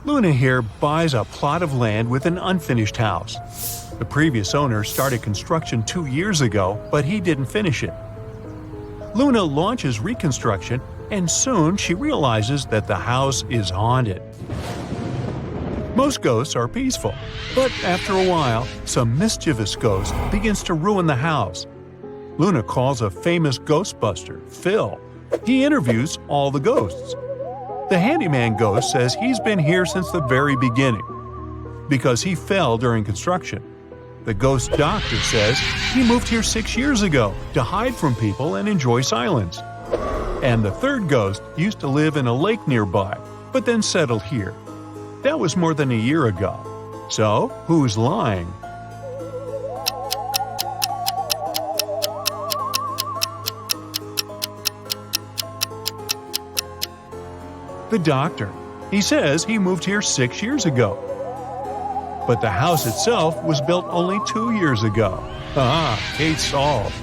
Luna here buys a plot of land with an unfinished house. The previous owner started construction 2 years ago, but he didn't finish it. Luna launches reconstruction, and soon she realizes that the house is haunted. Most ghosts are peaceful, but after a while, some mischievous ghost begins to ruin the house. Luna calls a famous ghostbuster, Phil. He interviews all the ghosts. The handyman ghost says he's been here since the very beginning, because he fell during construction. The ghost doctor says he moved here 6 years ago to hide from people and enjoy silence. And the third ghost used to live in a lake nearby, but then settled here. That was more than a year ago. So, who's lying? The doctor. He says he moved here 6 years ago. But the house itself was built only 2 years ago. Case solved.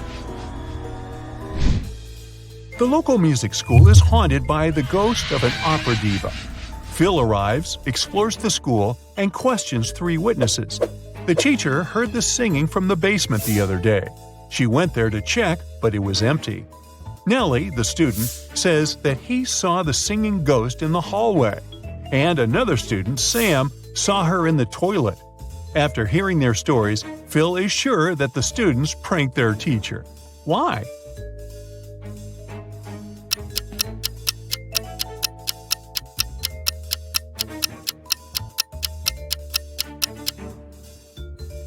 The local music school is haunted by the ghost of an opera diva. Phil arrives, explores the school, and questions 3 witnesses. The teacher heard the singing from the basement the other day. She went there to check, but it was empty. Nellie, the student, says that he saw the singing ghost in the hallway. And another student, Sam, saw her in the toilet. After hearing their stories, Phil is sure that the students pranked their teacher. Why?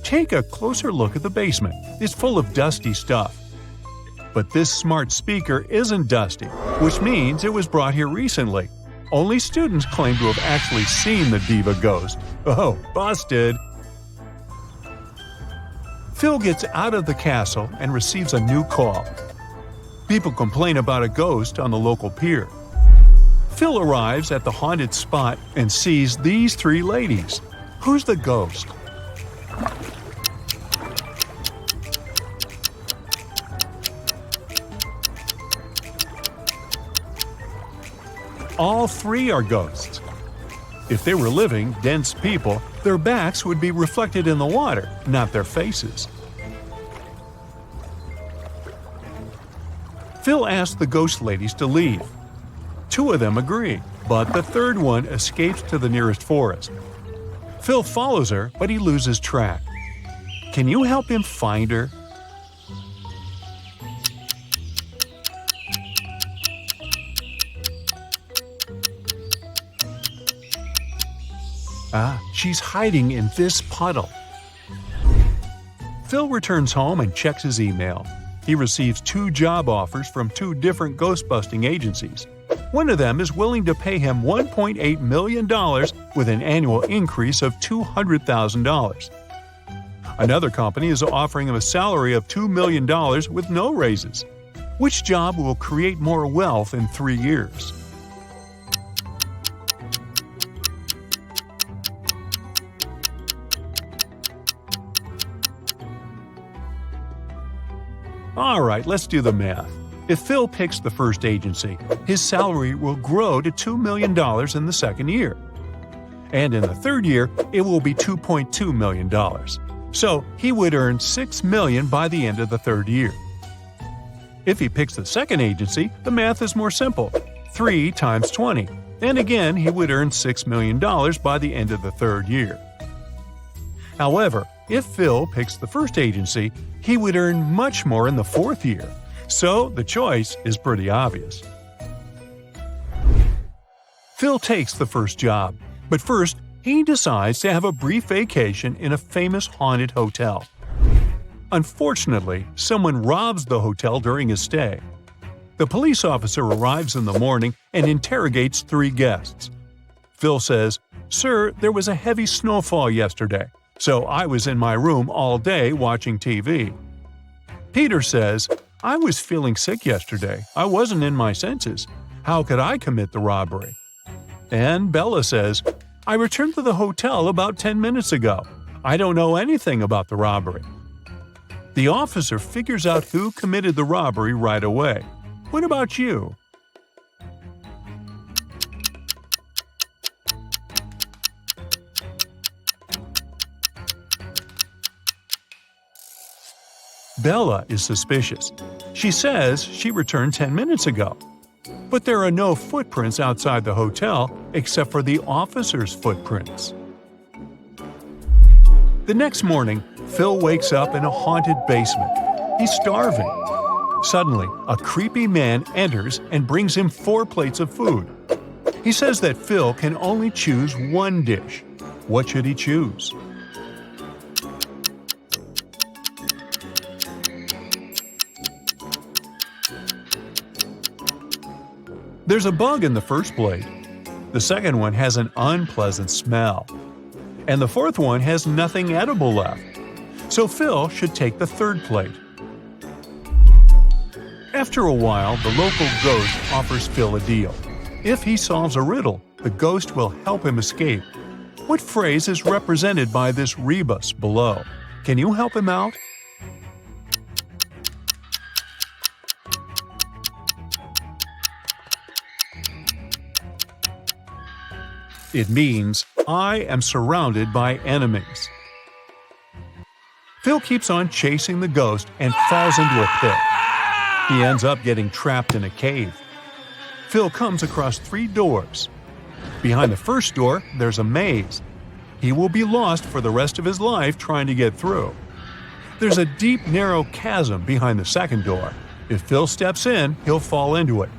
Take a closer look at the basement. It's full of dusty stuff. But this smart speaker isn't dusty, which means it was brought here recently. Only students claim to have actually seen the diva ghost. Oh, busted! Phil gets out of the castle and receives a new call. People complain about a ghost on the local pier. Phil arrives at the haunted spot and sees these 3 ladies. Who's the ghost? All 3 are ghosts. If they were living, dense people, their backs would be reflected in the water, not their faces. Phil asks the ghost ladies to leave. 2 of them agree, but the third one escapes to the nearest forest. Phil follows her, but he loses track. Can you help him find her? She's hiding in this puddle. Phil returns home and checks his email. He receives 2 job offers from 2 different ghost-busting agencies. One of them is willing to pay him $1.8 million with an annual increase of $200,000. Another company is offering him a salary of $2 million with no raises. Which job will create more wealth in 3 years? Alright, let's do the math. If Phil picks the first agency, his salary will grow to $2 million in the second year. And in the third year, it will be $2.2 million. So he would earn $6 million by the end of the third year. If he picks the second agency, the math is more simple. 3 times 20. And again, he would earn $6 million by the end of the third year. However, if Phil picks the first agency, he would earn much more in the fourth year. So the choice is pretty obvious. Phil takes the first job, but first he decides to have a brief vacation in a famous haunted hotel. Unfortunately, someone robs the hotel during his stay. The police officer arrives in the morning and interrogates 3 guests. Phil says, "Sir, there was a heavy snowfall yesterday, so I was in my room all day watching TV." Peter says, "I was feeling sick yesterday. I wasn't in my senses. How could I commit the robbery?" And Bella says, "I returned to the hotel about 10 minutes ago. I don't know anything about the robbery." The officer figures out who committed the robbery right away. What about you? Bella is suspicious. She says she returned 10 minutes ago. But there are no footprints outside the hotel except for the officer's footprints. The next morning, Phil wakes up in a haunted basement. He's starving. Suddenly, a creepy man enters and brings him 4 plates of food. He says that Phil can only choose one dish. What should he choose? There's a bug in the first plate. The second one has an unpleasant smell. And the fourth one has nothing edible left. So Phil should take the third plate. After a while, the local ghost offers Phil a deal. If he solves a riddle, the ghost will help him escape. What phrase is represented by this rebus below? Can you help him out? It means, I am surrounded by enemies. Phil keeps on chasing the ghost and falls into a pit. He ends up getting trapped in a cave. Phil comes across 3 doors. Behind the first door, there's a maze. He will be lost for the rest of his life trying to get through. There's a deep, narrow chasm behind the second door. If Phil steps in, he'll fall into it.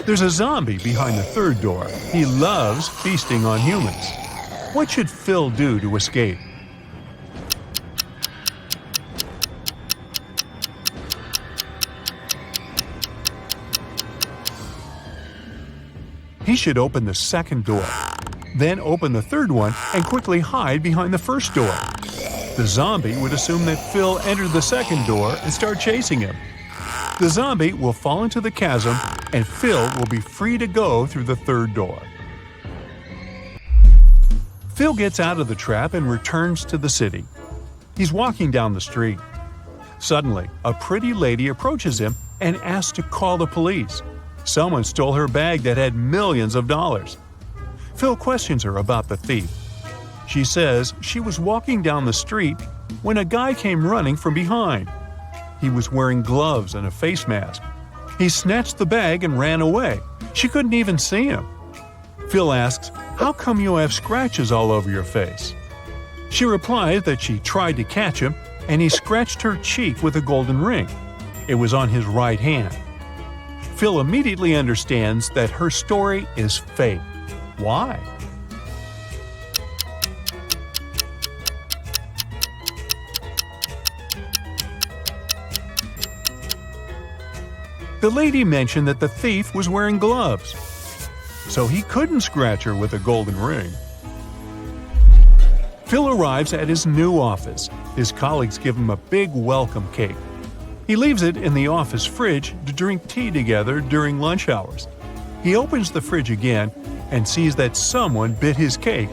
There's a zombie behind the third door. He loves feasting on humans. What should Phil do to escape? He should open the second door, then open the third one and quickly hide behind the first door. The zombie would assume that Phil entered the second door and start chasing him. The zombie will fall into the chasm and Phil will be free to go through the third door. Phil gets out of the trap and returns to the city. He's walking down the street. Suddenly, a pretty lady approaches him and asks to call the police. Someone stole her bag that had millions of dollars. Phil questions her about the thief. She says she was walking down the street when a guy came running from behind. He was wearing gloves and a face mask. He snatched the bag and ran away. She couldn't even see him. Phil asks, "How come you have scratches all over your face?" She replies that she tried to catch him and he scratched her cheek with a golden ring. It was on his right hand. Phil immediately understands that her story is fake. Why? The lady mentioned that the thief was wearing gloves, so he couldn't scratch her with a golden ring. Phil arrives at his new office. His colleagues give him a big welcome cake. He leaves it in the office fridge to drink tea together during lunch hours. He opens the fridge again and sees that someone bit his cake.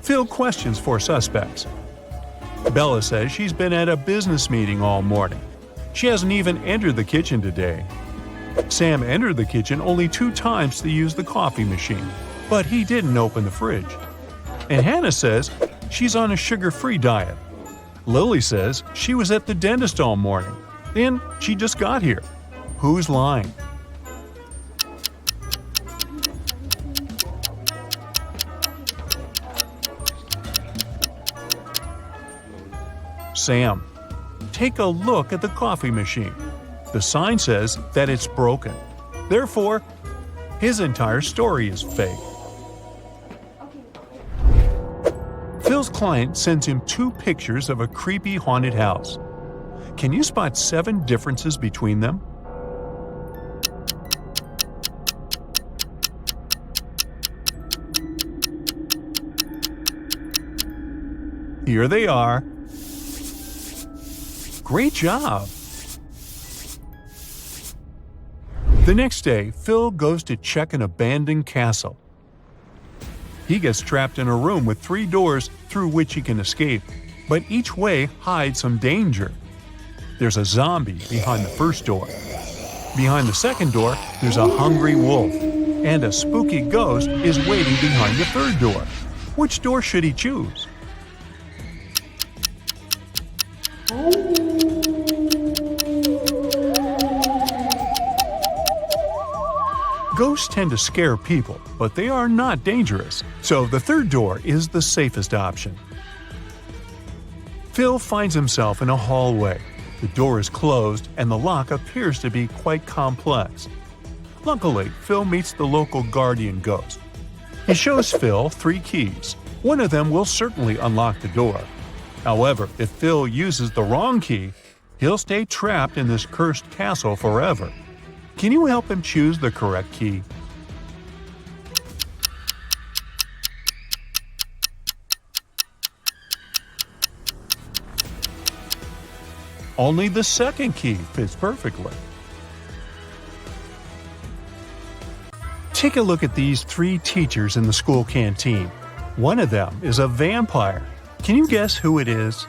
Phil questions 4 suspects. Bella says she's been at a business meeting all morning. She hasn't even entered the kitchen today. Sam entered the kitchen only 2 times to use the coffee machine, but he didn't open the fridge. And Hannah says she's on a sugar-free diet. Lily says she was at the dentist all morning, and she just got here. Who's lying? Sam. Take a look at the coffee machine. The sign says that it's broken. Therefore, his entire story is fake. Phil's client sends him 2 pictures of a creepy haunted house. Can you spot 7 differences between them? Here they are. Great job! The next day, Phil goes to check an abandoned castle. He gets trapped in a room with 3 doors through which he can escape, but each way hides some danger. There's a zombie behind the first door. Behind the second door, there's a hungry wolf, and a spooky ghost is waiting behind the third door. Which door should he choose? Ghosts tend to scare people, but they are not dangerous, so the third door is the safest option. Phil finds himself in a hallway. The door is closed and the lock appears to be quite complex. Luckily, Phil meets the local guardian ghost. He shows Phil 3 keys. One of them will certainly unlock the door. However, if Phil uses the wrong key, he'll stay trapped in this cursed castle forever. Can you help him choose the correct key? Only the second key fits perfectly. Take a look at these 3 teachers in the school canteen. One of them is a vampire. Can you guess who it is?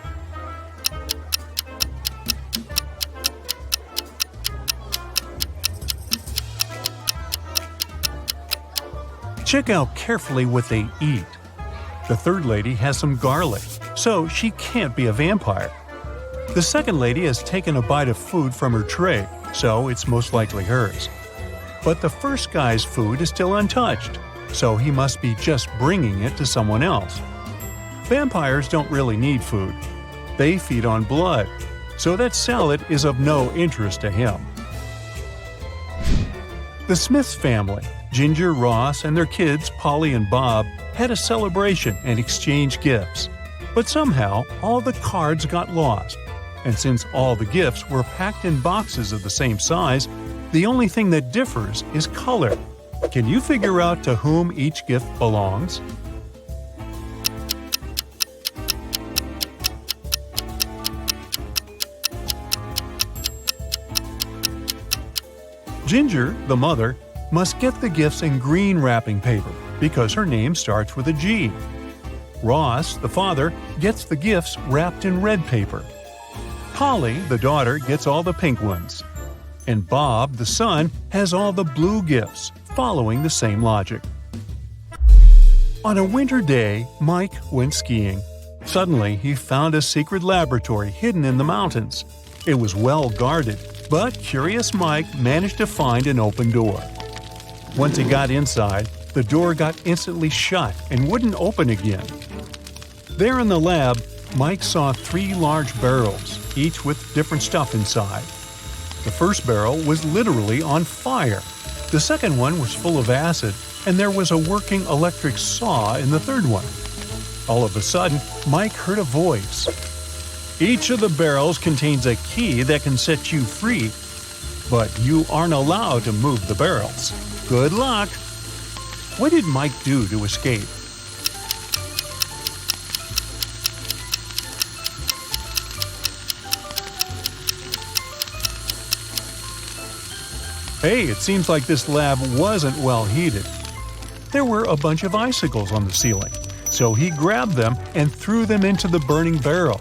Check out carefully what they eat. The third lady has some garlic, so she can't be a vampire. The second lady has taken a bite of food from her tray, so it's most likely hers. But the first guy's food is still untouched, so he must be just bringing it to someone else. Vampires don't really need food. They feed on blood, so that salad is of no interest to him. The Smiths family, Ginger, Ross, and their kids, Polly and Bob, had a celebration and exchanged gifts. But somehow, all the cards got lost. And since all the gifts were packed in boxes of the same size, the only thing that differs is color. Can you figure out to whom each gift belongs? Ginger, the mother, must get the gifts in green wrapping paper because her name starts with a G. Ross, the father, gets the gifts wrapped in red paper. Polly, the daughter, gets all the pink ones. And Bob, the son, has all the blue gifts, following the same logic. On a winter day, Mike went skiing. Suddenly, he found a secret laboratory hidden in the mountains. It was well guarded, but curious Mike managed to find an open door. Once he got inside, the door got instantly shut and wouldn't open again. There in the lab, Mike saw 3 large barrels, each with different stuff inside. The first barrel was literally on fire. The second one was full of acid, and there was a working electric saw in the third one. All of a sudden, Mike heard a voice. Each of the barrels contains a key that can set you free, but you aren't allowed to move the barrels. Good luck! What did Mike do to escape? Hey, it seems like this lab wasn't well heated. There were a bunch of icicles on the ceiling, so he grabbed them and threw them into the burning barrel.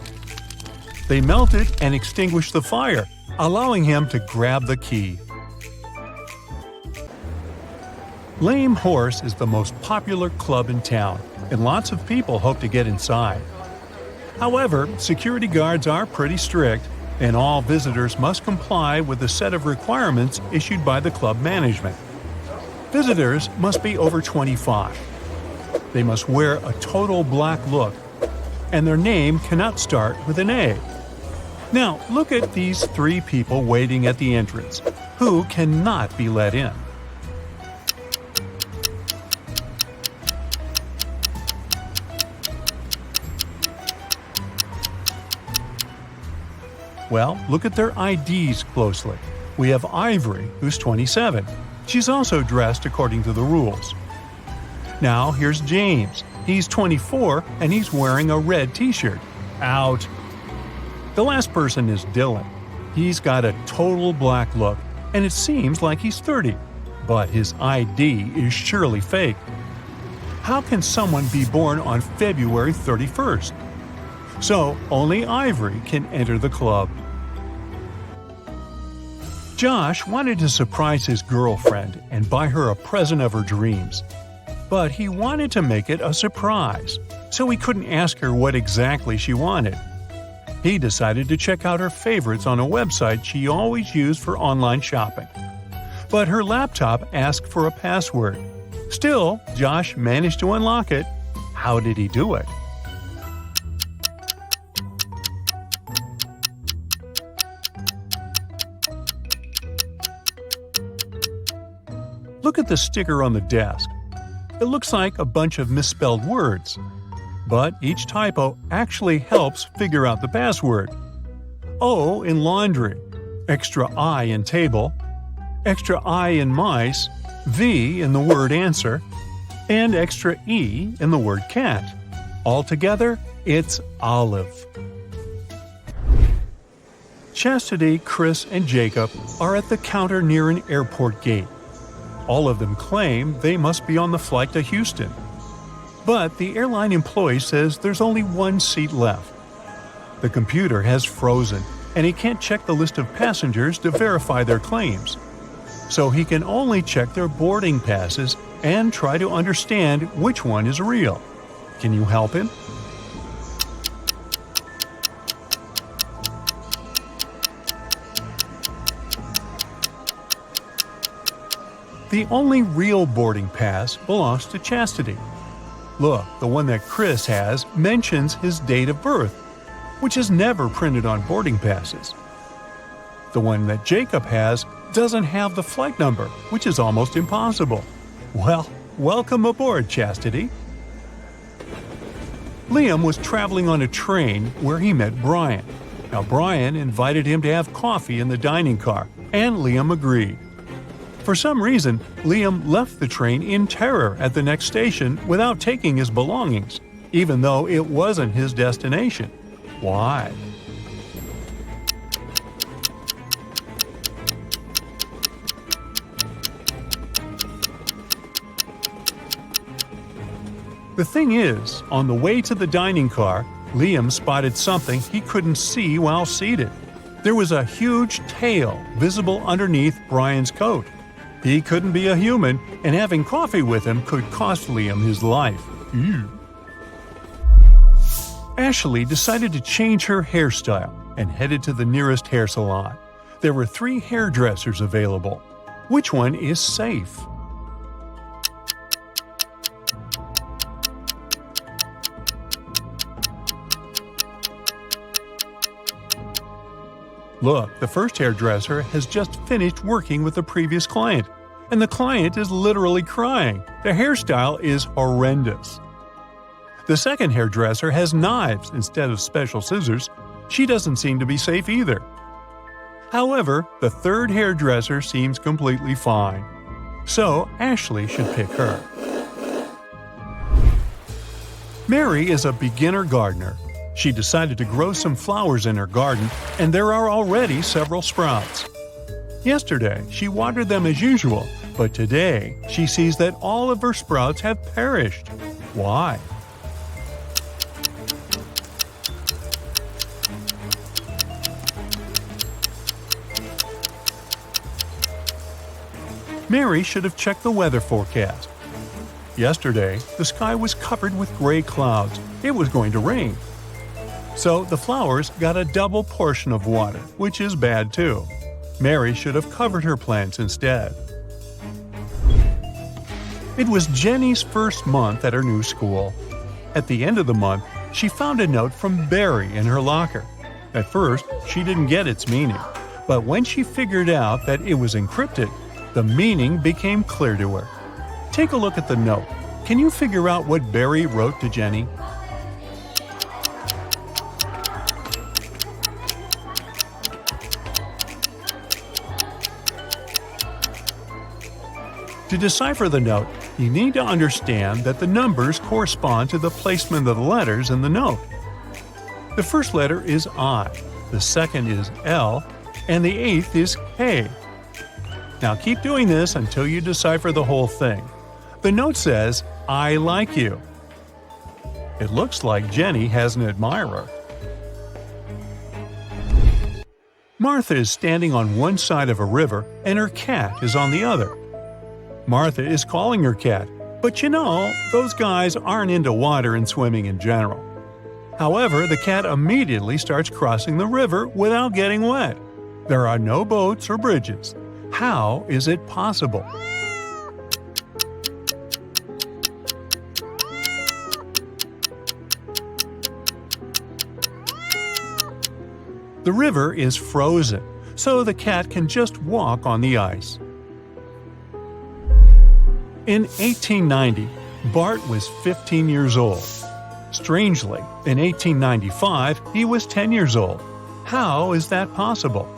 They melted and extinguished the fire, allowing him to grab the key. Lame Horse is the most popular club in town, and lots of people hope to get inside. However, security guards are pretty strict, and all visitors must comply with a set of requirements issued by the club management. Visitors must be over 25. They must wear a total black look, and their name cannot start with an A. Now, look at these 3 people waiting at the entrance, who cannot be let in. Well, look at their IDs closely. We have Ivory, who's 27. She's also dressed according to the rules. Now, here's James. He's 24, and he's wearing a red t-shirt. Out! The last person is Dylan. He's got a total black look, and it seems like he's 30. But his ID is surely fake. How can someone be born on February 31st? So, only Ivory can enter the club. Josh wanted to surprise his girlfriend and buy her a present of her dreams. But he wanted to make it a surprise, so he couldn't ask her what exactly she wanted. He decided to check out her favorites on a website she always used for online shopping. but her laptop asked for a password. Still, Josh managed to unlock it. How did he do it? Look at the sticker on the desk. It looks like a bunch of misspelled words. But each typo actually helps figure out the password. O in laundry, extra I in table, extra I in mice, V in the word answer, and extra E in the word cat. Altogether, it's olive. Chastity, Chris, and Jacob are at the counter near an airport gate. All of them claim they must be on the flight to Houston. But the airline employee says there's only one seat left. The computer has frozen, and he can't check the list of passengers to verify their claims. So he can only check their boarding passes and try to understand which one is real. Can you help him? The only real boarding pass belongs to Chastity. Look, the one that Chris has mentions his date of birth, which is never printed on boarding passes. The one that Jacob has doesn't have the flight number, which is almost impossible. Well, welcome aboard, Chastity. Liam was traveling on a train where he met Brian. Now, Brian invited him to have coffee in the dining car, and Liam agreed. For some reason, Liam left the train in terror at the next station without taking his belongings, even though it wasn't his destination. Why? The thing is, on the way to the dining car, Liam spotted something he couldn't see while seated. There was a huge tail visible underneath Brian's coat. He couldn't be a human, and having coffee with him could cost Liam his life. Ew. Ashley decided to change her hairstyle and headed to the nearest hair salon. There were 3 hairdressers available. Which one is safe? Look, the first hairdresser has just finished working with the previous client, and the client is literally crying. The hairstyle is horrendous. The second hairdresser has knives instead of special scissors. She doesn't seem to be safe either. However, the third hairdresser seems completely fine. So, Ashley should pick her. Mary is a beginner gardener. She decided to grow some flowers in her garden, and there are already several sprouts. Yesterday, she watered them as usual, but today she sees that all of her sprouts have perished. Why? Mary should have checked the weather forecast. Yesterday, the sky was covered with gray clouds. It was going to rain. So the flowers got a double portion of water, which is bad too. Mary should have covered her plants instead. It was Jenny's first month at her new school. At the end of the month, she found a note from Barry in her locker. At first, she didn't get its meaning, but when she figured out that it was encrypted, the meaning became clear to her. Take a look at the note. Can you figure out what Barry wrote to Jenny? To decipher the note, you need to understand that the numbers correspond to the placement of the letters in the note. The first letter is I, the second is L, and the 8th is K. Now keep doing this until you decipher the whole thing. The note says, I like you. It looks like Jenny has an admirer. Martha is standing on one side of a river and her cat is on the other. Martha is calling her cat, but you know, those guys aren't into water and swimming in general. However, the cat immediately starts crossing the river without getting wet. There are no boats or bridges. How is it possible? The river is frozen, so the cat can just walk on the ice. In 1890, Bart was 15 years old. Strangely, in 1895, he was 10 years old. How is that possible?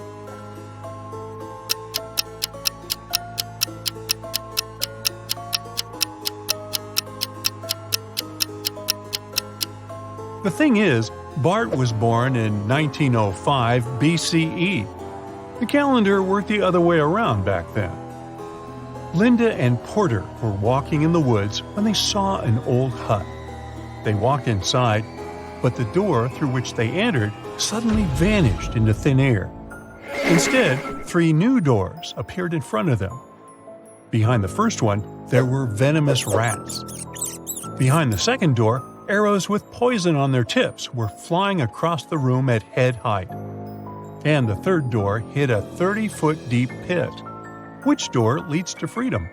The thing is, Bart was born in 1905 BCE. The calendar worked the other way around back then. Linda and Porter were walking in the woods when they saw an old hut. They walked inside, but the door through which they entered suddenly vanished into thin air. Instead, 3 new doors appeared in front of them. Behind the first one, there were venomous rats. Behind the second door, arrows with poison on their tips were flying across the room at head height. And the third door hid a 30-foot deep pit. Which door leads to freedom?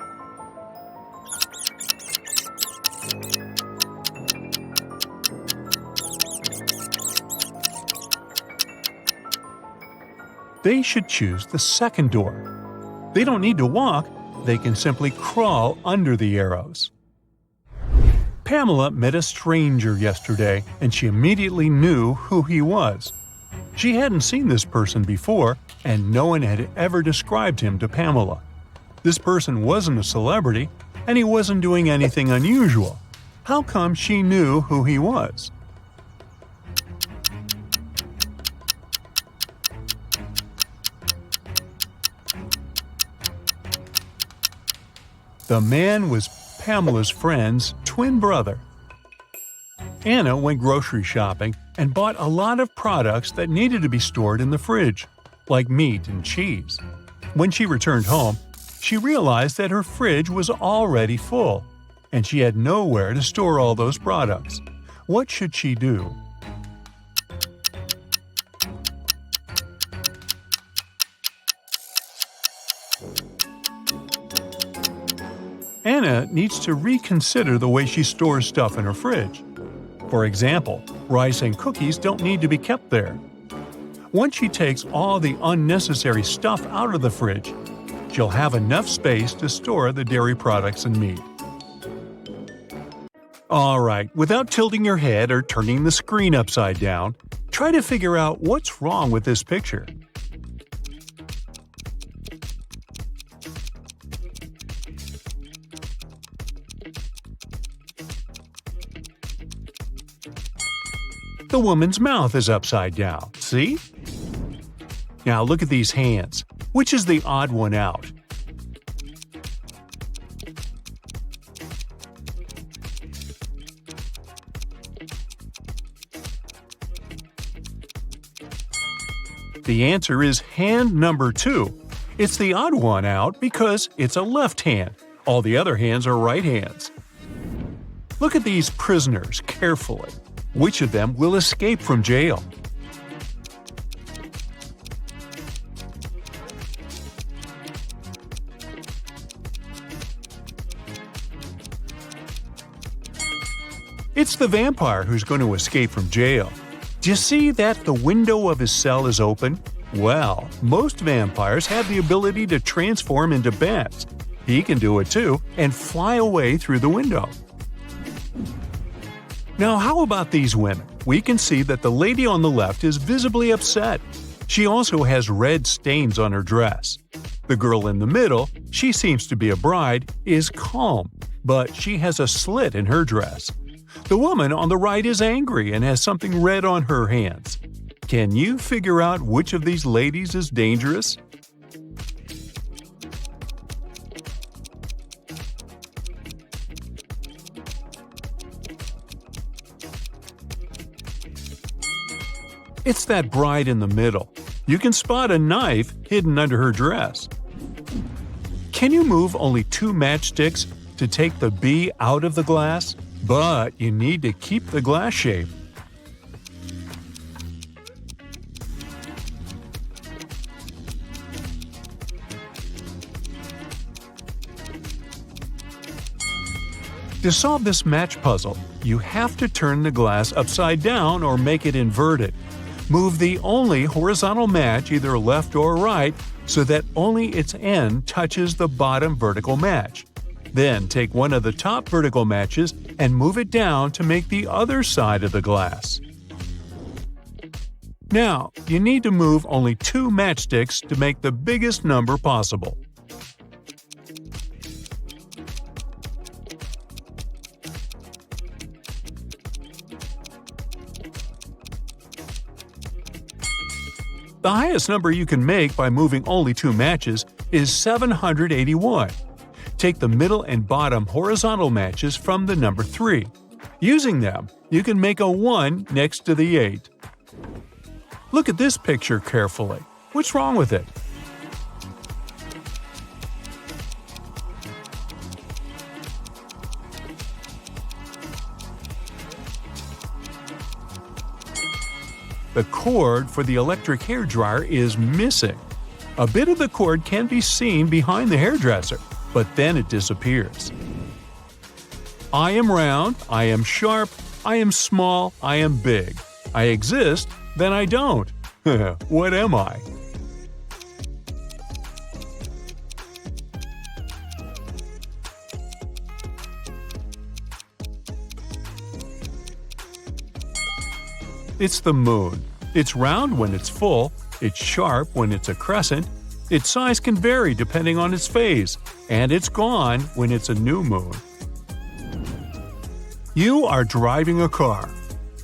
They should choose the second door. They don't need to walk, they can simply crawl under the arrows. Pamela met a stranger yesterday, and she immediately knew who he was. She hadn't seen this person before, and no one had ever described him to Pamela. This person wasn't a celebrity, and he wasn't doing anything unusual. How come she knew who he was? The man was Pamela's friend's twin brother. Anna went grocery shopping and bought a lot of products that needed to be stored in the fridge, like meat and cheese. When she returned home, she realized that her fridge was already full, and she had nowhere to store all those products. What should she do? Anna needs to reconsider the way she stores stuff in her fridge. For example, rice and cookies don't need to be kept there. Once she takes all the unnecessary stuff out of the fridge, she'll have enough space to store the dairy products and meat. Alright, without tilting your head or turning the screen upside down, try to figure out what's wrong with this picture. The woman's mouth is upside down, see? Now look at these hands. Which is the odd one out? The answer is hand number 2. It's the odd one out because it's a left hand. All the other hands are right hands. Look at these prisoners carefully. Which of them will escape from jail? It's the vampire who's going to escape from jail. Do you see that the window of his cell is open? Well, most vampires have the ability to transform into bats. He can do it too and fly away through the window. Now how about these women? We can see that the lady on the left is visibly upset. She also has red stains on her dress. The girl in the middle, she seems to be a bride, is calm, but she has a slit in her dress. The woman on the right is angry and has something red on her hands. Can you figure out which of these ladies is dangerous? It's that bride in the middle. You can spot a knife hidden under her dress. Can you move only 2 matchsticks to take the bee out of the glass? But you need to keep the glass shape. To solve this match puzzle, you have to turn the glass upside down or make it inverted. Move the only horizontal match either left or right so that only its end touches the bottom vertical match. Then take one of the top vertical matches and move it down to make the other side of the glass. Now, you need to move only 2 matchsticks to make the biggest number possible. The highest number you can make by moving only 2 matches is 781. Take the middle and bottom horizontal matches from the number 3. Using them, you can make a 1 next to the 8. Look at this picture carefully. What's wrong with it? The cord for the electric hairdryer is missing. A bit of the cord can be seen behind the hairdresser, but then it disappears. I am round, I am sharp, I am small, I am big. I exist, then I don't. What am I? It's the moon. It's round when it's full, it's sharp when it's a crescent, its size can vary depending on its phase, and it's gone when it's a new moon. You are driving a car.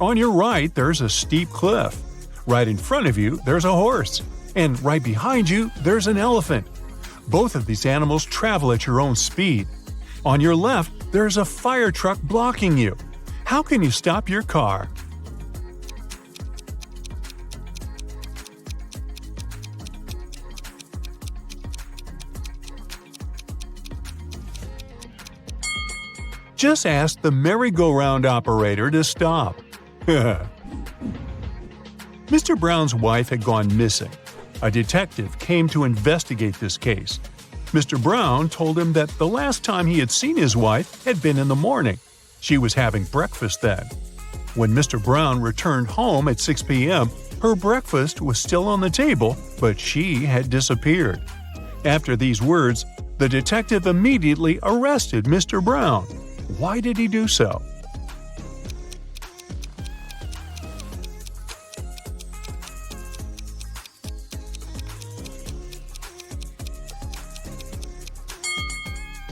On your right, there's a steep cliff. Right in front of you, there's a horse. And right behind you, there's an elephant. Both of these animals travel at your own speed. On your left, there's a fire truck blocking you. How can you stop your car? Just ask the merry-go-round operator to stop. Mr. Brown's wife had gone missing. A detective came to investigate this case. Mr. Brown told him that the last time he had seen his wife had been in the morning. She was having breakfast then. When Mr. Brown returned home at 6 p.m., her breakfast was still on the table, but she had disappeared. After these words, the detective immediately arrested Mr. Brown. Why did he do so?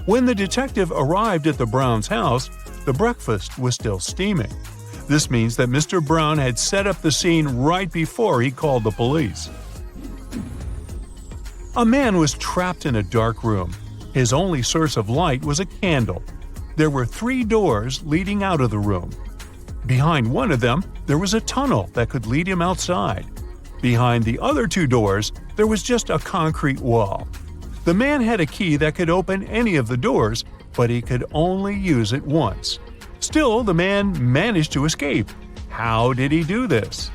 When the detective arrived at the Browns' house, the breakfast was still steaming. This means that Mr. Brown had set up the scene right before he called the police. A man was trapped in a dark room. His only source of light was a candle. There were 3 doors leading out of the room. Behind one of them, there was a tunnel that could lead him outside. Behind the other 2 doors, there was just a concrete wall. The man had a key that could open any of the doors, but he could only use it once. Still, the man managed to escape. How did he do this?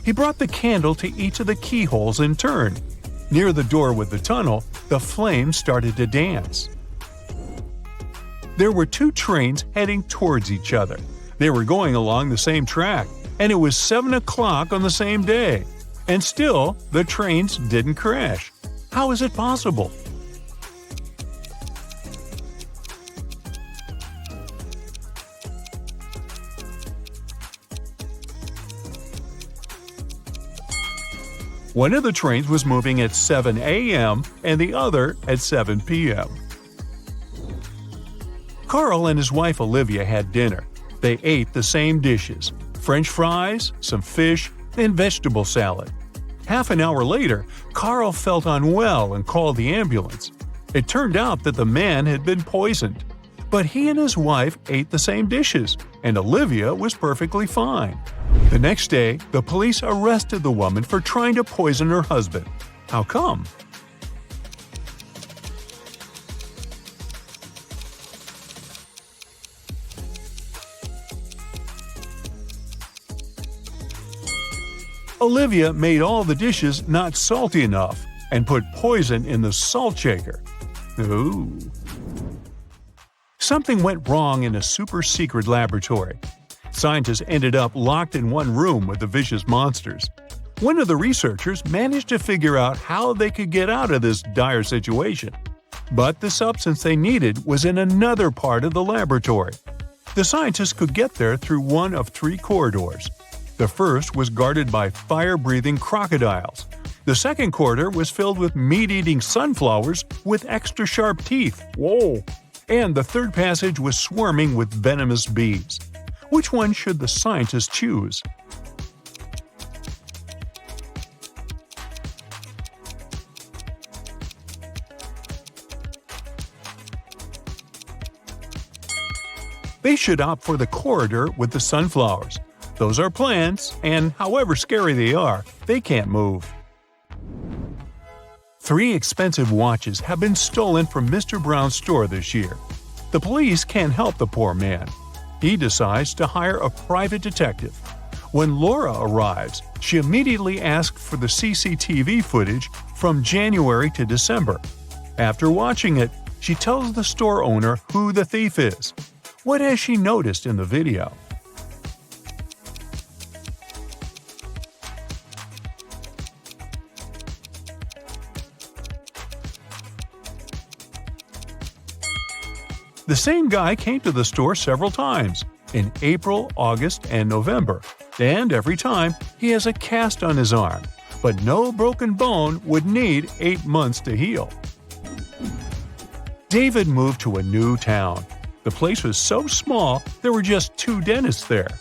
He brought the candle to each of the keyholes in turn. Near the door with the tunnel, the flames started to dance. There were 2 trains heading towards each other. They were going along the same track, and it was 7 o'clock on the same day. And still, the trains didn't crash. How is it possible? One of the trains was moving at 7 a.m. and the other at 7 p.m. Carl and his wife Olivia had dinner. They ate the same dishes: French fries, some fish, and vegetable salad. Half an hour later, Carl felt unwell and called the ambulance. It turned out that the man had been poisoned. But he and his wife ate the same dishes, and Olivia was perfectly fine. The next day, the police arrested the woman for trying to poison her husband. How come? Olivia made all the dishes not salty enough and put poison in the salt shaker. Ooh. Something went wrong in a super-secret laboratory. Scientists ended up locked in one room with the vicious monsters. One of the researchers managed to figure out how they could get out of this dire situation. But the substance they needed was in another part of the laboratory. The scientists could get there through one of 3 corridors. The first was guarded by fire-breathing crocodiles. The second corridor was filled with meat-eating sunflowers with extra sharp teeth. Whoa! And the third passage was swarming with venomous bees. Which one should the scientists choose? They should opt for the corridor with the sunflowers. Those are plants, and however scary they are, they can't move. 3 expensive watches have been stolen from Mr. Brown's store this year. The police can't help the poor man. He decides to hire a private detective. When Laura arrives, she immediately asks for the CCTV footage from January to December. After watching it, she tells the store owner who the thief is. What has she noticed in the video? The same guy came to the store several times, in April, August, and November, and every time he has a cast on his arm, but no broken bone would need 8 months to heal. David moved to a new town. The place was so small there were just 2 dentists there.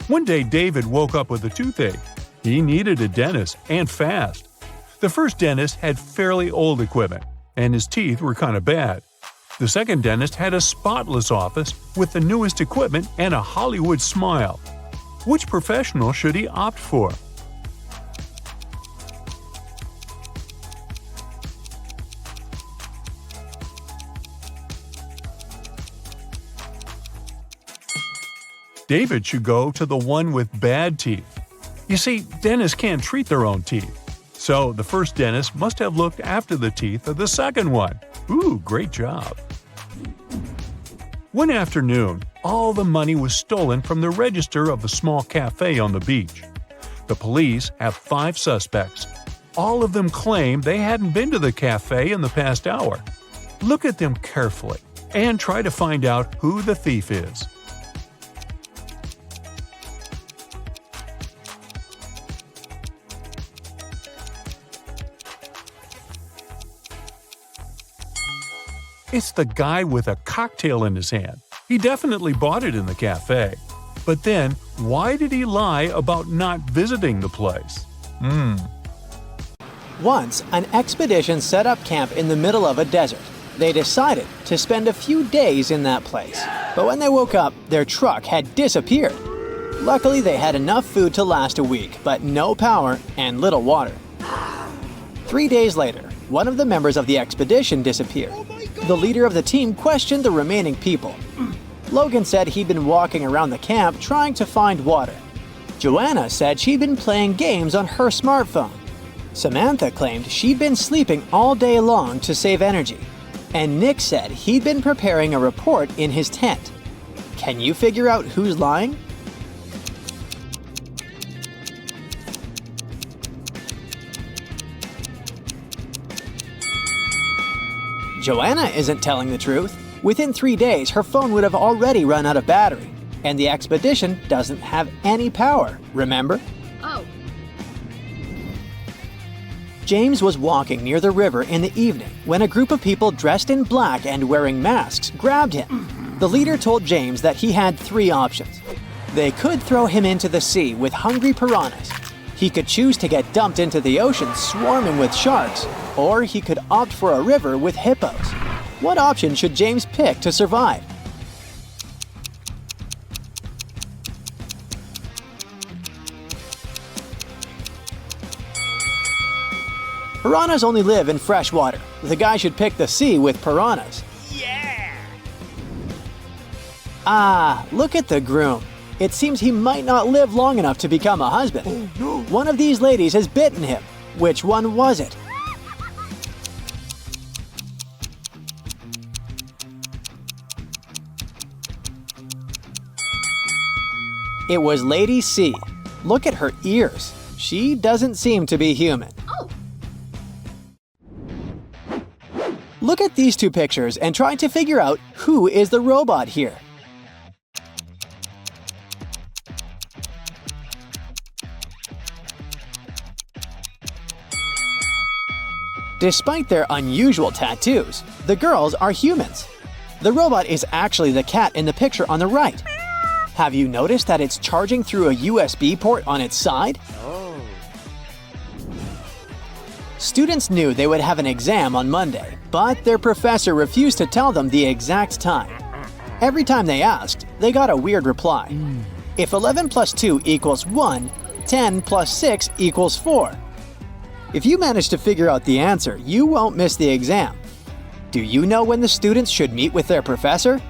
One day David woke up with a toothache. He needed a dentist, and fast. The first dentist had fairly old equipment, and his teeth were kind of bad. The second dentist had a spotless office with the newest equipment and a Hollywood smile. Which professional should he opt for? David should go to the one with bad teeth. You see, dentists can't treat their own teeth. So the first dentist must have looked after the teeth of the second one. Ooh, great job. One afternoon, all the money was stolen from the register of a small cafe on the beach. The police have 5 suspects. All of them claim they hadn't been to the cafe in the past hour. Look at them carefully and try to find out who the thief is. It's the guy with a cocktail in his hand. He definitely bought it in the cafe. But then, why did he lie about not visiting the place? Once, an expedition set up camp in the middle of a desert. They decided to spend a few days in that place. But when they woke up, their truck had disappeared. Luckily, they had enough food to last a week, but no power and little water. 3 days later, one of the members of the expedition disappeared. The leader of the team questioned the remaining people. Logan said he'd been walking around the camp trying to find water. Joanna said she'd been playing games on her smartphone. Samantha claimed she'd been sleeping all day long to save energy. And Nick said he'd been preparing a report in his tent. Can you figure out who's lying? Joanna isn't telling the truth. Within 3 days, her phone would have already run out of battery. And the expedition doesn't have any power, remember? Oh. James was walking near the river in the evening when a group of people dressed in black and wearing masks grabbed him. The leader told James that he had 3 options. They could throw him into the sea with hungry piranhas. He could choose to get dumped into the ocean swarming with sharks, or he could opt for a river with hippos. What option should James pick to survive? Piranhas only live in fresh water. The guy should pick the sea with piranhas. Yeah! Ah, look at the groom. It seems he might not live long enough to become a husband. Oh, no. One of these ladies has bitten him. Which one was it? It was Lady C. Look at her ears. She doesn't seem to be human. Oh. Look at these two pictures and try to figure out who is the robot here. Despite their unusual tattoos, the girls are humans. The robot is actually the cat in the picture on the right. Have you noticed that it's charging through a USB port on its side? Oh. Students knew they would have an exam on Monday, but their professor refused to tell them the exact time. Every time they asked, they got a weird reply. If 11 plus 2 equals 1, 10 plus 6 equals 4. If you manage to figure out the answer, you won't miss the exam. Do you know when the students should meet with their professor?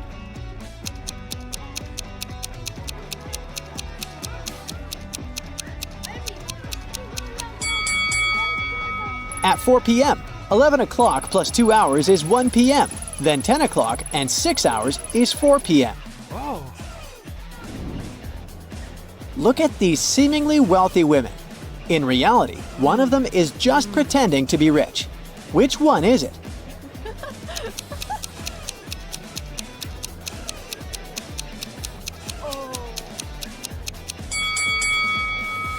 At 4 p.m. 11 o'clock plus 2 hours is 1 p.m. Then 10 o'clock and 6 hours is 4 p.m. Oh. Look at these seemingly wealthy women. In reality, one of them is just pretending to be rich. Which one is it?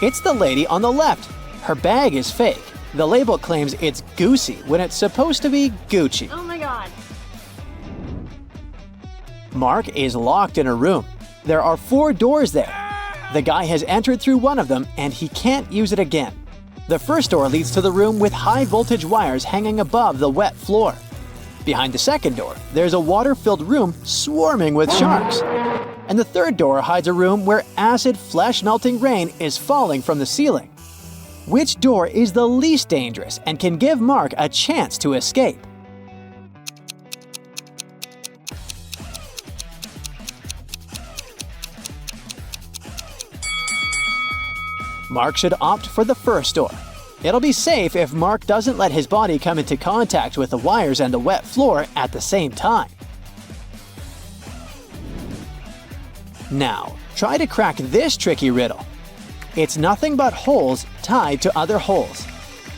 It's the lady on the left. Her bag is fake. The label claims it's Goosey when it's supposed to be Gucci. Oh my god. Mark is locked in a room. There are 4 doors there. The guy has entered through one of them and he can't use it again. The first door leads to the room with high voltage wires hanging above the wet floor. Behind the second door, there's a water-filled room swarming with sharks. And the third door hides a room where acid flesh-melting rain is falling from the ceiling. Which door is the least dangerous and can give Mark a chance to escape? Mark should opt for the first door. It'll be safe if Mark doesn't let his body come into contact with the wires and the wet floor at the same time. Now, try to crack this tricky riddle. It's nothing but holes tied to other holes.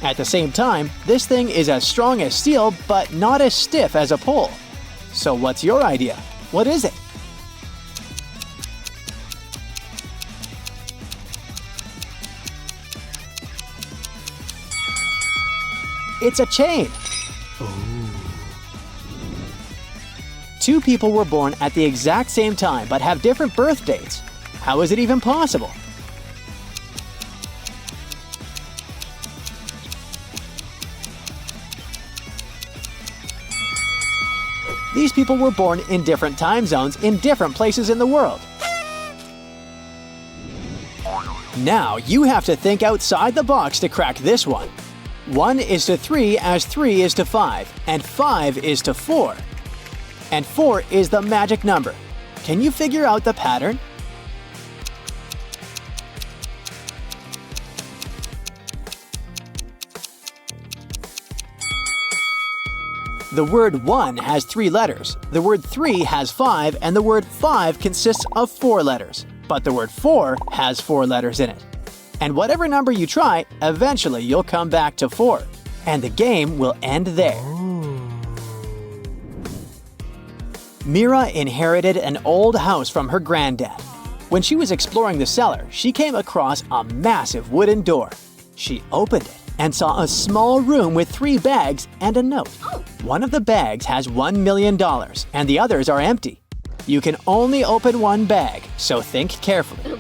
At the same time, this thing is as strong as steel but not as stiff as a pole. So what's your idea? What is it? It's a chain. Two people were born at the exact same time but have different birth dates. How is it even possible? These people were born in different time zones in different places in the world. Now you have to think outside the box to crack this one. 1 is to 3 as 3 is to 5, and 5 is to 4. And 4 is the magic number. Can you figure out the pattern? The word 1 has 3 letters, the word 3 has 5, and the word 5 consists of 4 letters. But the word 4 has 4 letters in it. And whatever number you try, eventually you'll come back to 4. And the game will end there. Mira inherited an old house from her granddad. When she was exploring the cellar, she came across a massive wooden door. She opened it and saw a small room with 3 bags and a note. One of the bags has $1 million and the others are empty. You can only open one bag, so think carefully.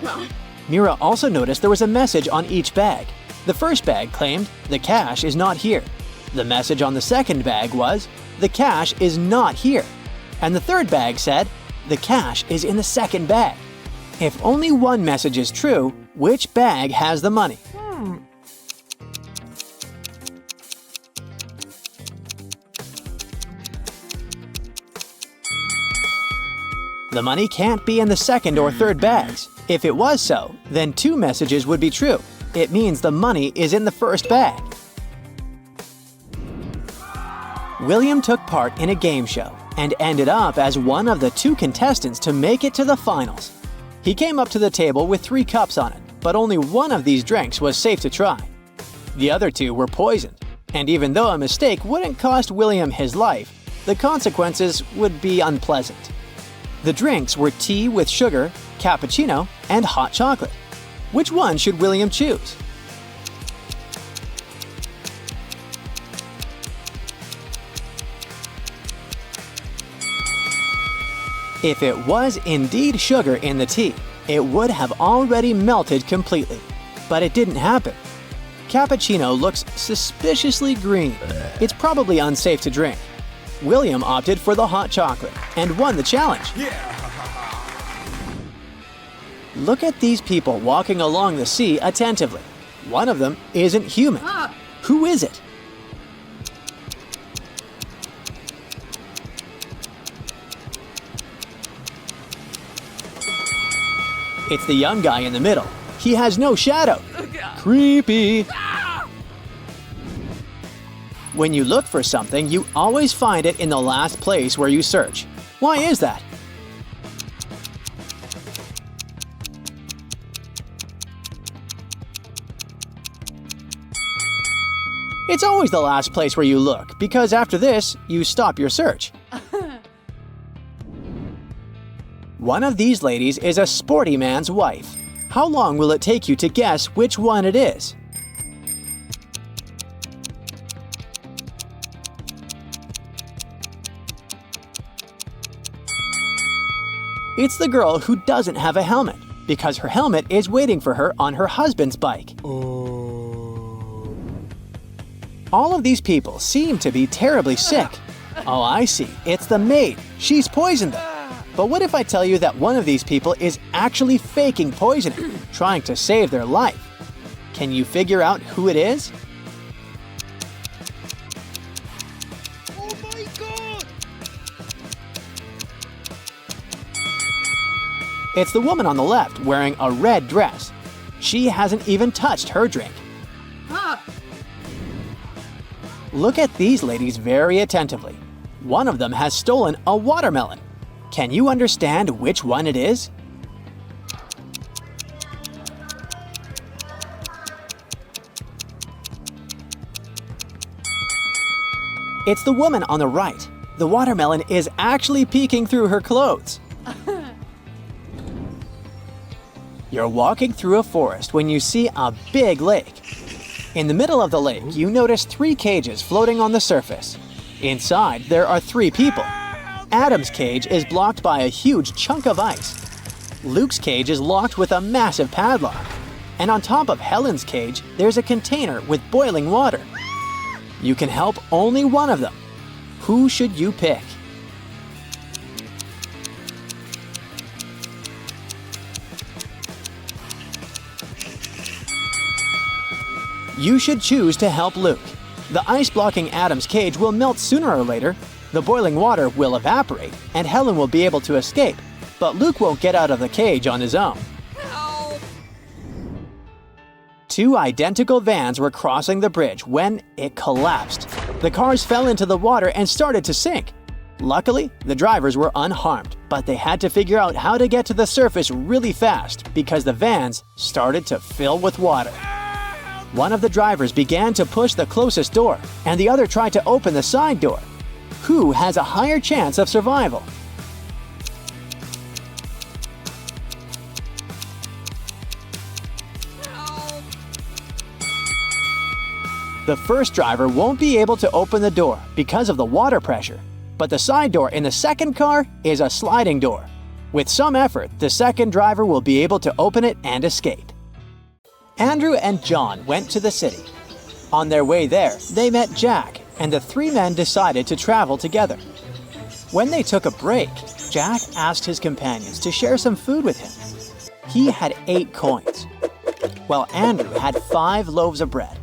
Mira also noticed there was a message on each bag. The first bag claimed, "The cash is not here." The message on the second bag was, "The cash is not here." And the third bag said, "The cash is in the second bag." If only one message is true, which bag has the money? The money can't be in the second or third bags. If it was so, then 2 messages would be true. It means the money is in the first bag. William took part in a game show and ended up as one of the 2 contestants to make it to the finals. He came up to the table with 3 cups on it, but only one of these drinks was safe to try. The other 2 were poisoned, and even though a mistake wouldn't cost William his life, the consequences would be unpleasant. The drinks were tea with sugar, cappuccino, and hot chocolate. Which one should William choose? If it was indeed sugar in the tea, it would have already melted completely. But it didn't happen. Cappuccino looks suspiciously green. It's probably unsafe to drink. William opted for the hot chocolate and won the challenge. Look at these people walking along the sea attentively. One of them isn't human. Who is it? It's the young guy in the middle. He has no shadow. Creepy. When you look for something, you always find it in the last place where you search. Why is that? It's always the last place where you look, because after this, you stop your search. One of these ladies is a sporty man's wife. How long will it take you to guess which one it is? It's the girl who doesn't have a helmet, because her helmet is waiting for her on her husband's bike. All of these people seem to be terribly sick. Oh, I see. It's the maid. She's poisoned them. But what if I tell you that one of these people is actually faking poisoning, trying to save their life? Can you figure out who it is? Oh my God! It's the woman on the left wearing a red dress. She hasn't even touched her drink. Look at these ladies very attentively. One of them has stolen a watermelon. Can you understand which one it is? It's the woman on the right. The watermelon is actually peeking through her clothes. You're walking through a forest when you see a big lake. In the middle of the lake, you notice 3 cages floating on the surface. Inside, there are 3 people. Adam's cage is blocked by a huge chunk of ice. Luke's cage is locked with a massive padlock. And on top of Helen's cage, there's a container with boiling water. You can help only one of them. Who should you pick? You should choose to help Luke. The ice blocking Adam's cage will melt sooner or later. The boiling water will evaporate, and Helen will be able to escape, but Luke won't get out of the cage on his own. Help! 2 identical vans were crossing the bridge when it collapsed. The cars fell into the water and started to sink. Luckily, the drivers were unharmed, but they had to figure out how to get to the surface really fast because the vans started to fill with water. One of the drivers began to push the closest door, and the other tried to open the side door. Who has a higher chance of survival? Help! The first driver won't be able to open the door because of the water pressure, but the side door in the second car is a sliding door. With some effort, the second driver will be able to open it and escape. Andrew and John went to the city. On their way there, they met Jack, and the 3 men decided to travel together. When they took a break, Jack asked his companions to share some food with him. He had 8 coins, while Andrew had 5 loaves of bread,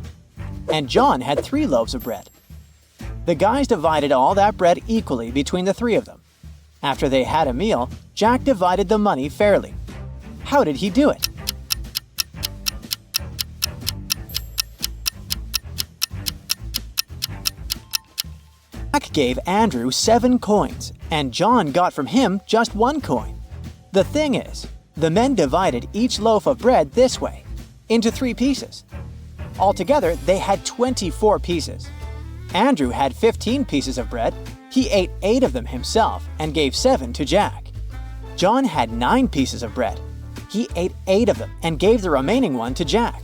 and John had 3 loaves of bread. The guys divided all that bread equally between the 3 of them. After they had a meal, Jack divided the money fairly. How did he do it? Jack gave Andrew 7 coins, and John got from him just 1 coin. The thing is, the men divided each loaf of bread this way, into 3 pieces. Altogether, they had 24 pieces. Andrew had 15 pieces of bread. He ate 8 of them himself and gave 7 to Jack. John had 9 pieces of bread. He ate 8 of them and gave the remaining one to Jack.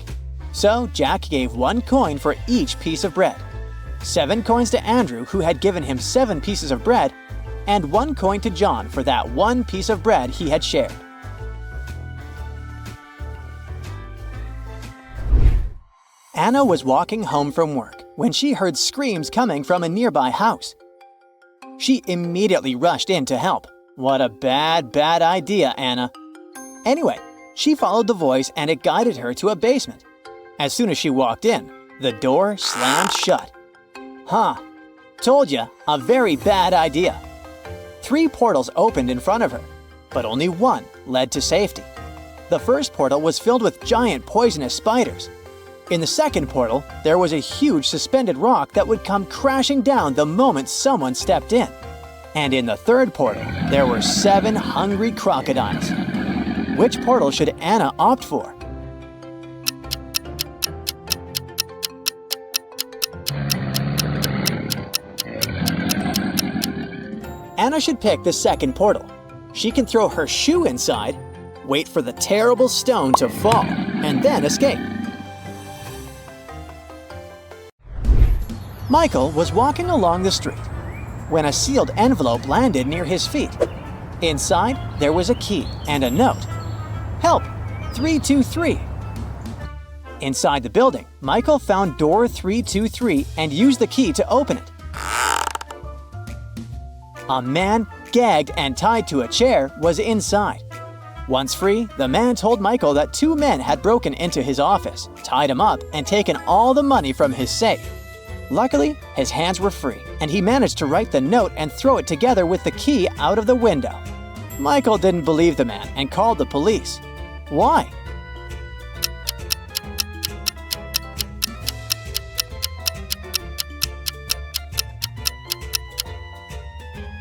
So Jack gave 1 coin for each piece of bread. 7 coins to Andrew, who had given him 7 pieces of bread, and 1 coin to John for that 1 piece of bread he had shared. Anna was walking home from work when she heard screams coming from a nearby house. She immediately rushed in to help. What a bad idea, Anna. Anyway, she followed the voice and it guided her to a basement. As soon as she walked in, the door slammed shut. Huh. Told ya, a very bad idea. 3 portals opened in front of her, but only 1 led to safety. The first portal was filled with giant poisonous spiders. In the second portal, there was a huge suspended rock that would come crashing down the moment someone stepped in. And in the third portal, there were 7 hungry crocodiles. Which portal should Anna opt for? Anna should pick the second portal. She can throw her shoe inside, wait for the terrible stone to fall, and then escape. Michael was walking along the street when a sealed envelope landed near his feet. Inside, there was a key and a note. Help! 323. Inside the building, Michael found door 323 and used the key to open it. A man, gagged and tied to a chair, was inside. Once free, the man told Michael that 2 men had broken into his office, tied him up, and taken all the money from his safe. Luckily, his hands were free, and he managed to write the note and throw it together with the key out of the window. Michael didn't believe the man and called the police. Why?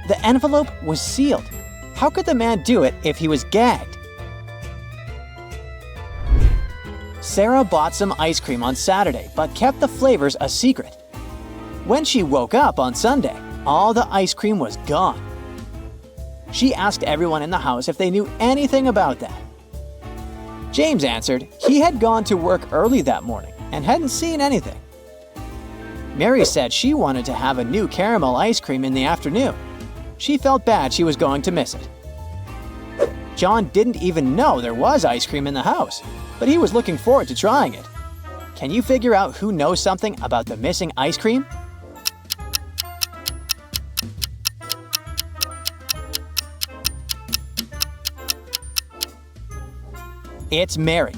The envelope was sealed. How could the man do it if he was gagged? Sarah bought some ice cream on Saturday but kept the flavors a secret. When she woke up on Sunday, all the ice cream was gone. She asked everyone in the house if they knew anything about that. James answered he had gone to work early that morning and hadn't seen anything. Mary said she wanted to have a new caramel ice cream in the afternoon. She felt bad she was going to miss it. John didn't even know there was ice cream in the house, but he was looking forward to trying it. Can you figure out who knows something about the missing ice cream? It's Mary.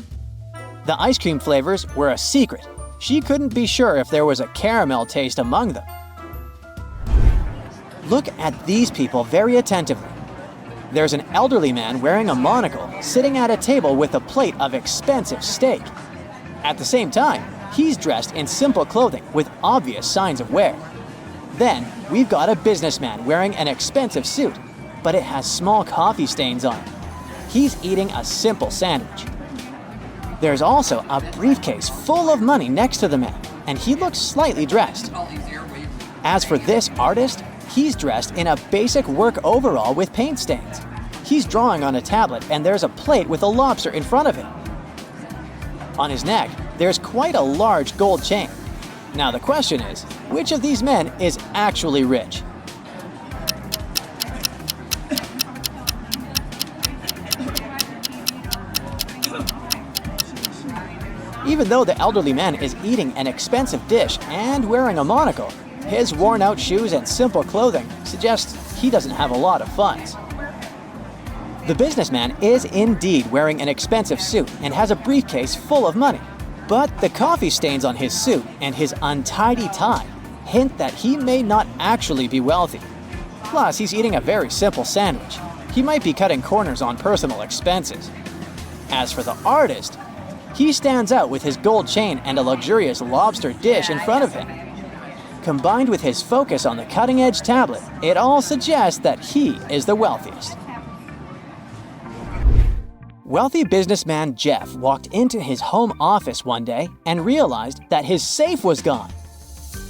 The ice cream flavors were a secret. She couldn't be sure if there was a caramel taste among them. Look at these people very attentively. There's an elderly man wearing a monocle sitting at a table with a plate of expensive steak. At the same time, he's dressed in simple clothing with obvious signs of wear. Then, we've got a businessman wearing an expensive suit, but it has small coffee stains on it. He's eating a simple sandwich. There's also a briefcase full of money next to the man, and he looks slightly dressed. As for this artist, he's dressed in a basic work overall with paint stains. He's drawing on a tablet and there's a plate with a lobster in front of him. On his neck, there's quite a large gold chain. Now the question is, which of these men is actually rich? Even though the elderly man is eating an expensive dish and wearing a monocle, his worn-out shoes and simple clothing suggest he doesn't have a lot of funds. The businessman is indeed wearing an expensive suit and has a briefcase full of money. But the coffee stains on his suit and his untidy tie hint that he may not actually be wealthy. Plus, he's eating a very simple sandwich. He might be cutting corners on personal expenses. As for the artist, he stands out with his gold chain and a luxurious lobster dish in front of him. Combined with his focus on the cutting-edge tablet, it all suggests that he is the wealthiest. Wealthy businessman Jeff walked into his home office one day and realized that his safe was gone.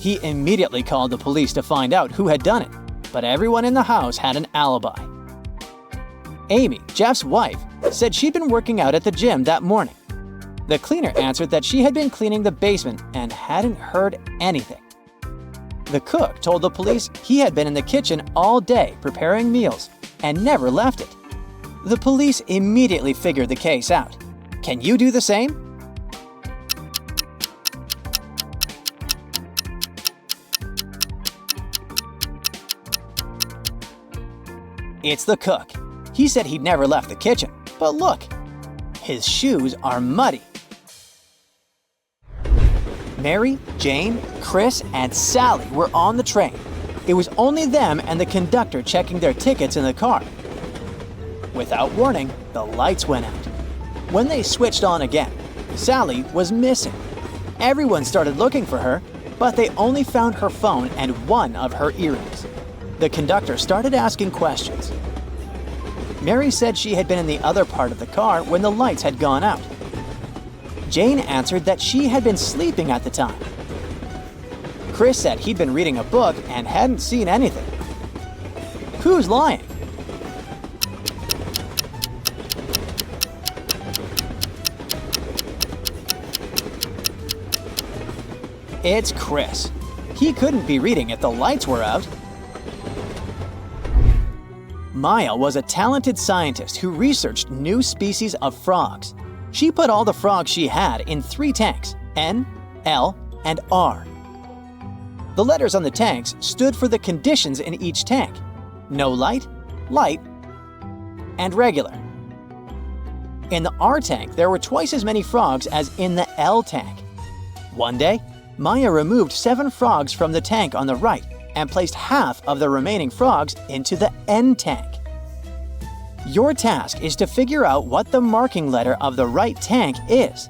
He immediately called the police to find out who had done it, but everyone in the house had an alibi. Amy, Jeff's wife, said she'd been working out at the gym that morning. The cleaner answered that she had been cleaning the basement and hadn't heard anything. The cook told the police he had been in the kitchen all day preparing meals and never left it. The police immediately figured the case out. Can you do the same? It's the cook. He said he'd never left the kitchen, but look, his shoes are muddy. Mary, Jane, Chris, and Sally were on the train. It was only them and the conductor checking their tickets in the car. Without warning, the lights went out. When they switched on again, Sally was missing. Everyone started looking for her, but they only found her phone and one of her earrings. The conductor started asking questions. Mary said she had been in the other part of the car when the lights had gone out. Jane answered that she had been sleeping at the time. Chris said he'd been reading a book and hadn't seen anything. Who's lying? It's Chris. He couldn't be reading if the lights were out. Maya was a talented scientist who researched new species of frogs. She put all the frogs she had in 3 tanks, N, L, and R. The letters on the tanks stood for the conditions in each tank: no light, light, and regular. In the R tank, there were twice as many frogs as in the L tank. One day, Maya removed 7 frogs from the tank on the right and placed half of the remaining frogs into the N tank. Your task is to figure out what the marking letter of the right tank is.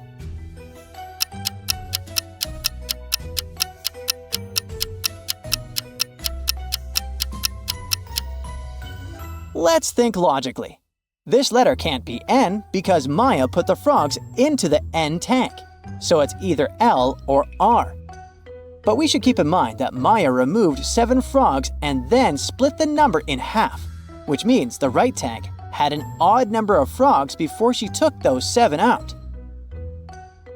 Let's think logically. This letter can't be N because Maya put the frogs into the N tank, so it's either L or R. But we should keep in mind that Maya removed 7 frogs and then split the number in half, which means the right tank had an odd number of frogs before she took those 7 out.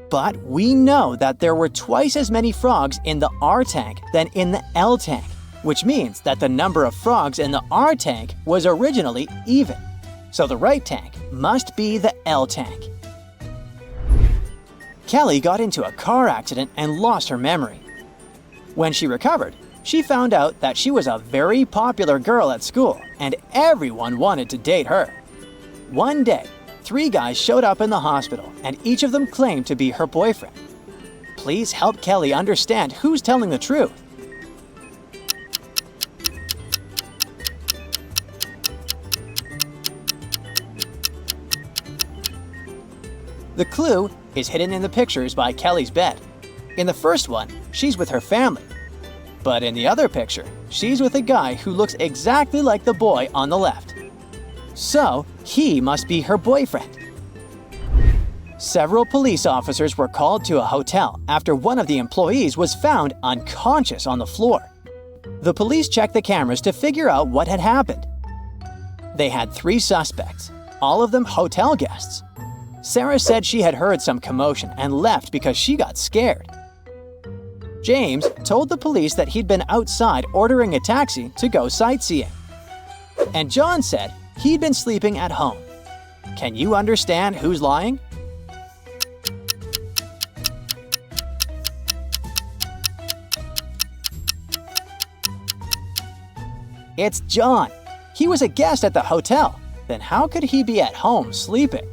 But we know that there were twice as many frogs in the R tank than in the L tank, which means that the number of frogs in the R tank was originally even. So the right tank must be the L tank. Kelly got into a car accident and lost her memory. When she recovered, she found out that she was a very popular girl at school and everyone wanted to date her. One day, 3 guys showed up in the hospital and each of them claimed to be her boyfriend. Please help Kelly understand who's telling the truth. The clue is hidden in the pictures by Kelly's bed. In the first one, she's with her family. But in the other picture, she's with a guy who looks exactly like the boy on the left. So, he must be her boyfriend. Several police officers were called to a hotel after one of the employees was found unconscious on the floor. The police checked the cameras to figure out what had happened. They had 3 suspects, all of them hotel guests. Sarah said she had heard some commotion and left because she got scared. James told the police that he'd been outside ordering a taxi to go sightseeing. And John said he'd been sleeping at home. Can you understand who's lying? It's John. He was a guest at the hotel. Then how could he be at home sleeping?